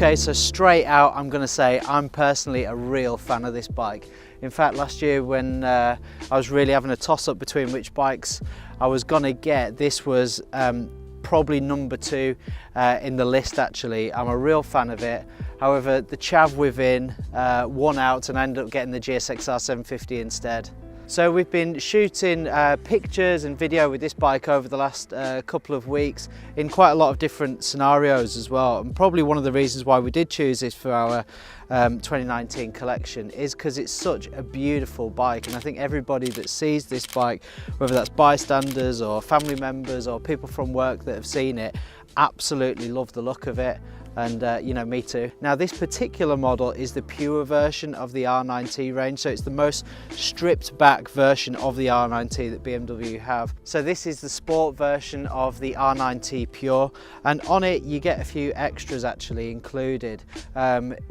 Okay, so straight out I'm going to say I'm personally a real fan of this bike. In fact, last year when I was really having a toss-up between which bikes I was going to get, this was probably number 2 in the list actually. I'm a real fan of it. However, the chav within won out and I ended up getting the GSXR 750 instead. So we've been shooting pictures and video with this bike over the last couple of weeks in quite a lot of different scenarios as well. And probably one of the reasons why we did choose this for our 2019 collection is because it's such a beautiful bike. And I think everybody that sees this bike, whether that's bystanders or family members or people from work that have seen it, absolutely love the look of it. And you know, me too. Now this particular model is the pure version of the R9T range, so it's the most stripped back version of the R9T that BMW have. So this is the sport version of the R9T Pure, and on it you get a few extras actually included.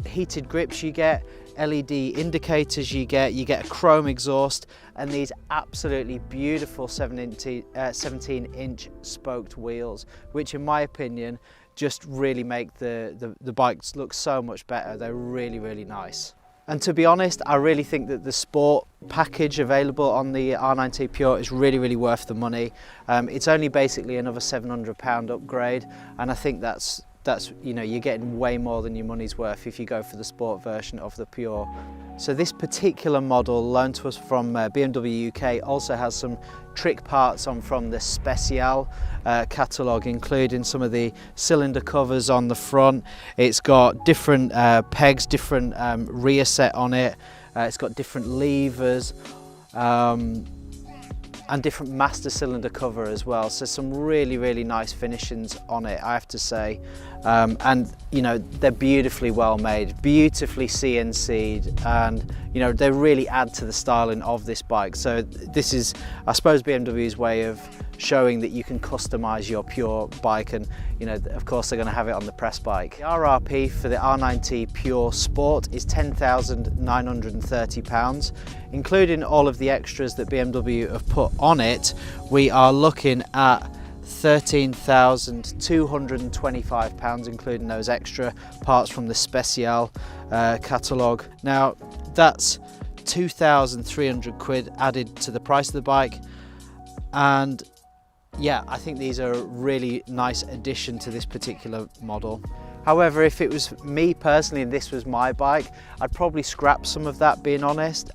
Heated grips you get, LED indicators you get a chrome exhaust, and these absolutely beautiful 17-inch spoked wheels, which in my opinion just really make the bikes look so much better. They're really, really nice. And to be honest, I really think that the sport package available on the R9T Pure is really, really worth the money. It's only basically another £700 upgrade, and I think that's you know, you're getting way more than your money's worth if you go for the sport version of the Pure. So this particular model, loaned to us from BMW UK, also has some trick parts on from the Special catalogue, including some of the cylinder covers on the front. It's got different pegs, different rear set on it. It's got different levers. And different master cylinder cover as well, so some really, really nice finishings on it, I have to say. And you know, they're beautifully well made, beautifully CNC'd, and you know, they really add to the styling of this bike. So this is, I suppose, BMW's way of showing that you can customize your Pure bike, and you know, of course they're going to have it on the press bike. The RRP for the R9T Pure Sport is £10,930, including all of the extras that BMW have put on it. We are looking at £13,225, including those extra parts from the Special catalogue. Now that's 2,300 quid added to the price of the bike, and yeah, I think these are a really nice addition to this particular model. However, if it was me personally and this was my bike, I'd probably scrap some of that, being honest.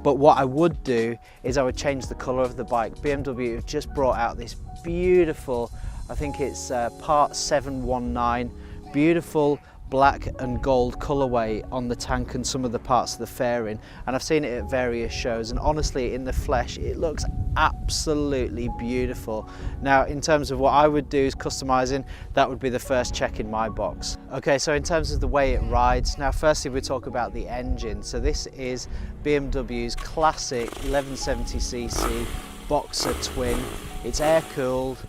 But what I would do is I would change the colour of the bike. BMW have just brought out this beautiful, I think it's part 719, beautiful black and gold colourway on the tank and some of the parts of the fairing, and I've seen it at various shows, and honestly in the flesh it looks absolutely beautiful. Now in terms of what I would do is customising, that would be the first check in my box. Okay, so in terms of the way it rides, now firstly we talk about the engine. So this is BMW's classic 1170cc Boxer twin. It's air cooled.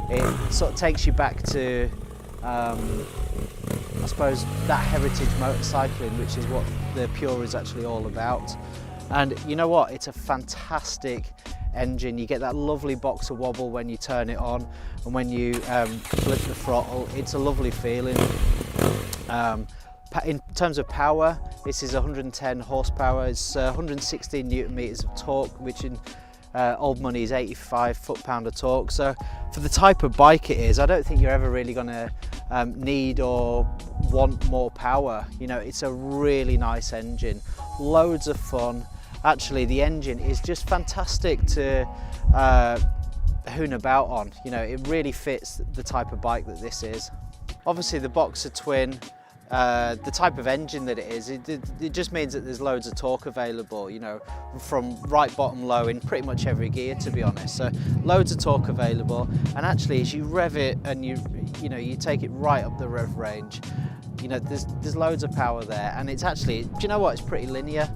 It sort of takes you back to I suppose that heritage motorcycling, which is what the Pure is actually all about. And you know what, it's a fantastic engine. You get that lovely Boxer wobble when you turn it on, and when you flip the throttle, it's a lovely feeling. In terms of power, this is 110 horsepower, it's 116 newton meters of torque, which in old money is 85 foot-pound of torque. So for the type of bike it is, I don't think you're ever really going to need or want more power. You know, it's a really nice engine, loads of fun. Actually, the engine is just fantastic to hoon about on. You know, it really fits the type of bike that this is. Obviously the Boxer twin, the type of engine that it is, it just means that there's loads of torque available, you know, from right bottom low in pretty much every gear, to be honest. So loads of torque available, and actually as you rev it and you take it right up the rev range, you know, there's loads of power there, and it's actually, do you know what, it's pretty linear.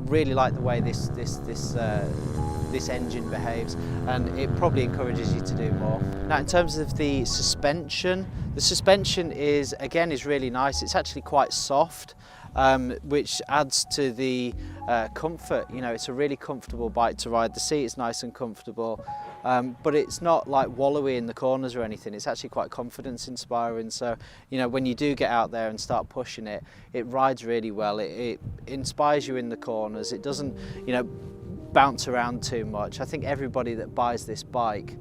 Really like the way this engine behaves, and it probably encourages you to do more. Now, in terms of the suspension is really nice. It's actually quite soft, which adds to the comfort. You know, it's a really comfortable bike to ride. The seat is nice and comfortable, but it's not like wallowy in the corners or anything. It's actually quite confidence inspiring. So, you know, when you do get out there and start pushing it, it rides really well. It inspires you in the corners. It doesn't, you know, bounce around too much. I think everybody that buys this bike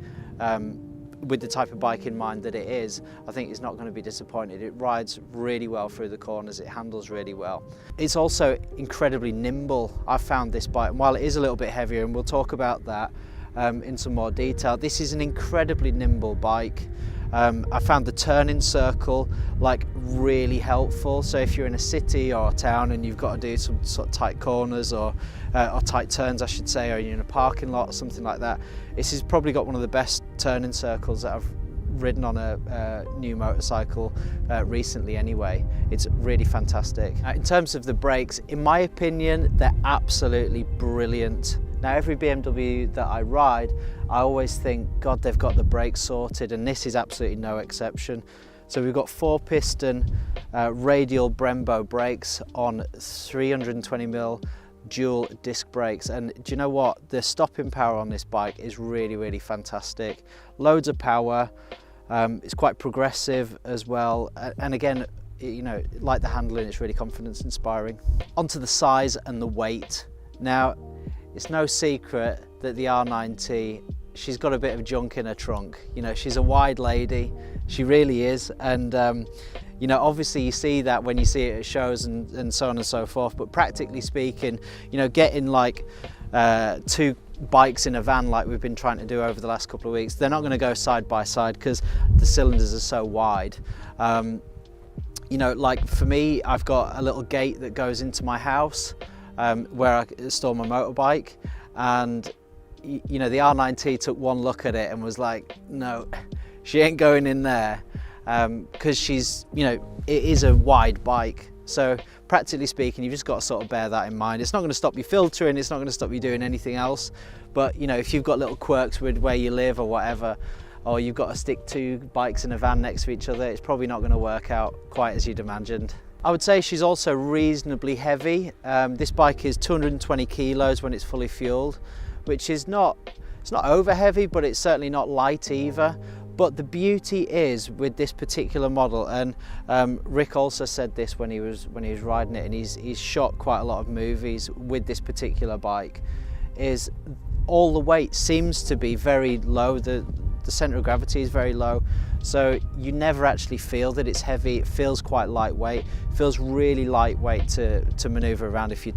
with the type of bike in mind that it is, I think is not going to be disappointed. It rides really well through the corners, it handles really well. It's also incredibly nimble. I've found this bike, and while it is a little bit heavier, and we'll talk about that in some more detail, this is an incredibly nimble bike. I found the turning circle like really helpful. So if you're in a city or a town and you've got to do some sort of tight corners or tight turns, I should say, or you're in a parking lot or something like that, this has probably got one of the best turning circles that I've ridden on a new motorcycle recently anyway. It's really fantastic. In terms of the brakes, in my opinion, they're absolutely brilliant. Now, every BMW that I ride, I always think, God, they've got the brakes sorted, and this is absolutely no exception. So we've got 4-piston radial Brembo brakes on 320mm dual disc brakes, and do you know what? The stopping power on this bike is really, really fantastic. Loads of power. It's quite progressive as well, and again, you know, like the handling, it's really confidence inspiring. Onto the size and the weight. Now, it's no secret that the R9T, she's got a bit of junk in her trunk. You know, she's a wide lady, she really is, and you know, obviously you see that when you see it at shows and so on and so forth, but practically speaking, you know, getting like 2 bikes in a van like we've been trying to do over the last couple of weeks, they're not going to go side by side because the cylinders are so wide. You know, like for me, I've got a little gate that goes into my house where I store my motorbike, and you know, the R9T took one look at it and was like, no, she ain't going in there, because she's, you know, it is a wide bike. So practically speaking, you've just got to sort of bear that in mind. It's not going to stop you filtering, it's not going to stop you doing anything else, but you know, if you've got little quirks with where you live or whatever, or you've got to stick 2 bikes in a van next to each other, it's probably not going to work out quite as you'd imagined. I would say she's also reasonably heavy. This bike is 220 kilos when it's fully fueled, which is not, it's not over heavy, but it's certainly not light either. But the beauty is with this particular model, and Rick also said this when he was riding it, and he's shot quite a lot of movies with this particular bike, is all the weight seems to be very low. The center of gravity is very low, so you never actually feel that it's heavy. It feels quite lightweight. It feels really lightweight to maneuver around if you're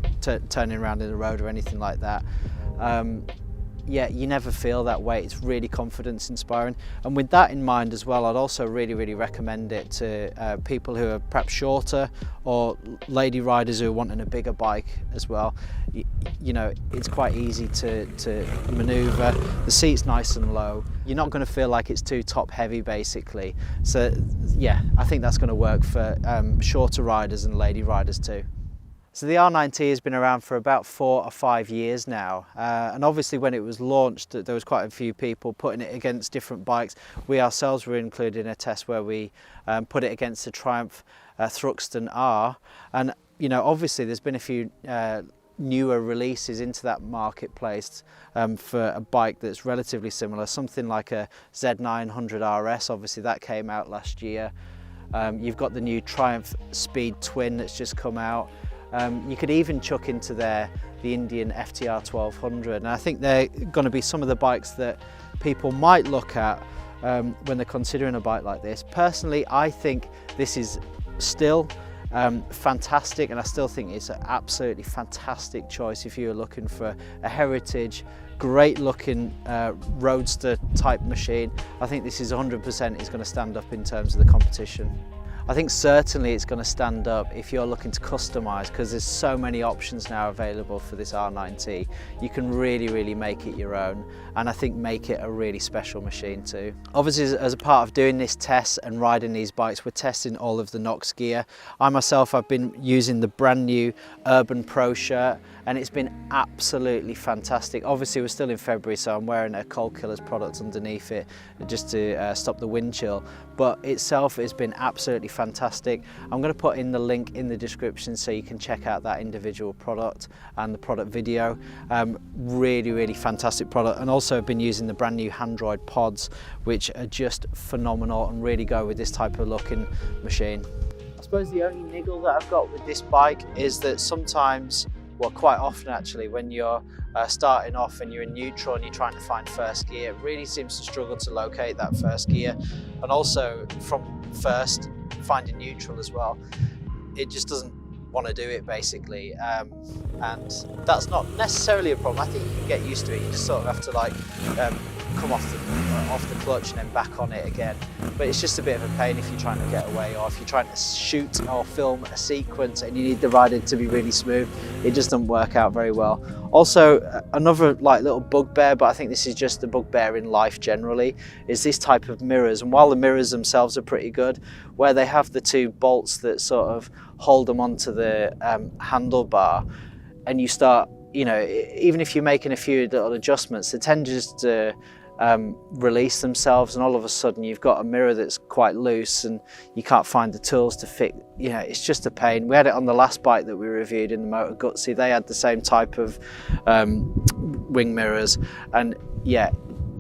turning around in the road or anything like that. Yeah, you never feel that weight. It's really confidence inspiring, and with that in mind as well, I'd also really recommend it to people who are perhaps shorter or lady riders who are wanting a bigger bike as well. You know, it's quite easy to maneuver. The seat's nice and low. You're not going to feel like it's too top heavy basically. So yeah, I think that's going to work for shorter riders and lady riders too. So the R9T has been around for about 4 or 5 years now, and obviously when it was launched there was quite a few people putting it against different bikes. We ourselves were included in a test where we put it against the Triumph Thruxton R, and you know, obviously there's been a few newer releases into that marketplace for a bike that's relatively similar, something like a Z900 RS. Obviously that came out last year. You've got the new Triumph Speed Twin that's just come out. You could even chuck into there the Indian FTR 1200, and I think they're going to be some of the bikes that people might look at when they're considering a bike like this. Personally, I think this is still fantastic, and I still think it's an absolutely fantastic choice if you're looking for a heritage, great looking roadster type machine. I think this is 100% is going to stand up in terms of the competition. I think certainly it's going to stand up if you're looking to customise, because there's so many options now available for this R9T. You can really make it your own, and I think make it a really special machine too. Obviously, as a part of doing this test and riding these bikes, we're testing all of the Nox gear. I myself, I've been using the brand new Urban Pro shirt, and it's been absolutely fantastic. Obviously, we're still in February, so I'm wearing a Cold Killers product underneath it just to stop the wind chill, but itself has been absolutely fantastic. I'm going to put in the link in the description so you can check out that individual product and the product video. Really fantastic product. And also I've been using the brand new Handroid pods, which are just phenomenal and really go with this type of looking machine. I suppose the only niggle that I've got with this bike is that sometimes, well, quite often actually, when you're starting off and you're in neutral and you're trying to find first gear, it really seems to struggle to locate that first gear. And also from first, finding neutral as well, it just doesn't want to do it basically. And that's not necessarily a problem. I think you can get used to it. You just sort of have to like come off the clutch and then back on it again. But it's just a bit of a pain if you're trying to get away, or if you're trying to shoot or film a sequence and you need the rider to be really smooth. It just doesn't work out very well. Also, another like little bugbear, but I think this is just a bugbear in life generally, is this type of mirrors. And while the mirrors themselves are pretty good, where they have the two bolts that sort of hold them onto the handlebar, and you start, you know, even if you're making a few little adjustments, they tend just to release themselves, and all of a sudden you've got a mirror that's quite loose and you can't find the tools to fit. You know, it's just a pain. We had it on the last bike that we reviewed in the MOTO Gutsy. They had the same type of wing mirrors, and yeah,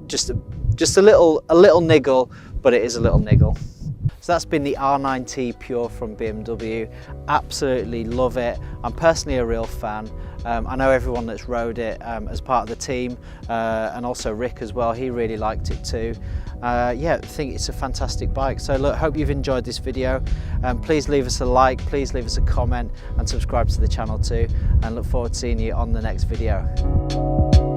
just a little niggle, but it is a little niggle. So that's been the R9T Pure from BMW. Absolutely love it. I'm personally a real fan. I know everyone that's rode it as part of the team, and also Rick as well, he really liked it too. Yeah, I think it's a fantastic bike. So look, hope you've enjoyed this video. Please leave us a like, please leave us a comment, and subscribe to the channel too, and look forward to seeing you on the next video.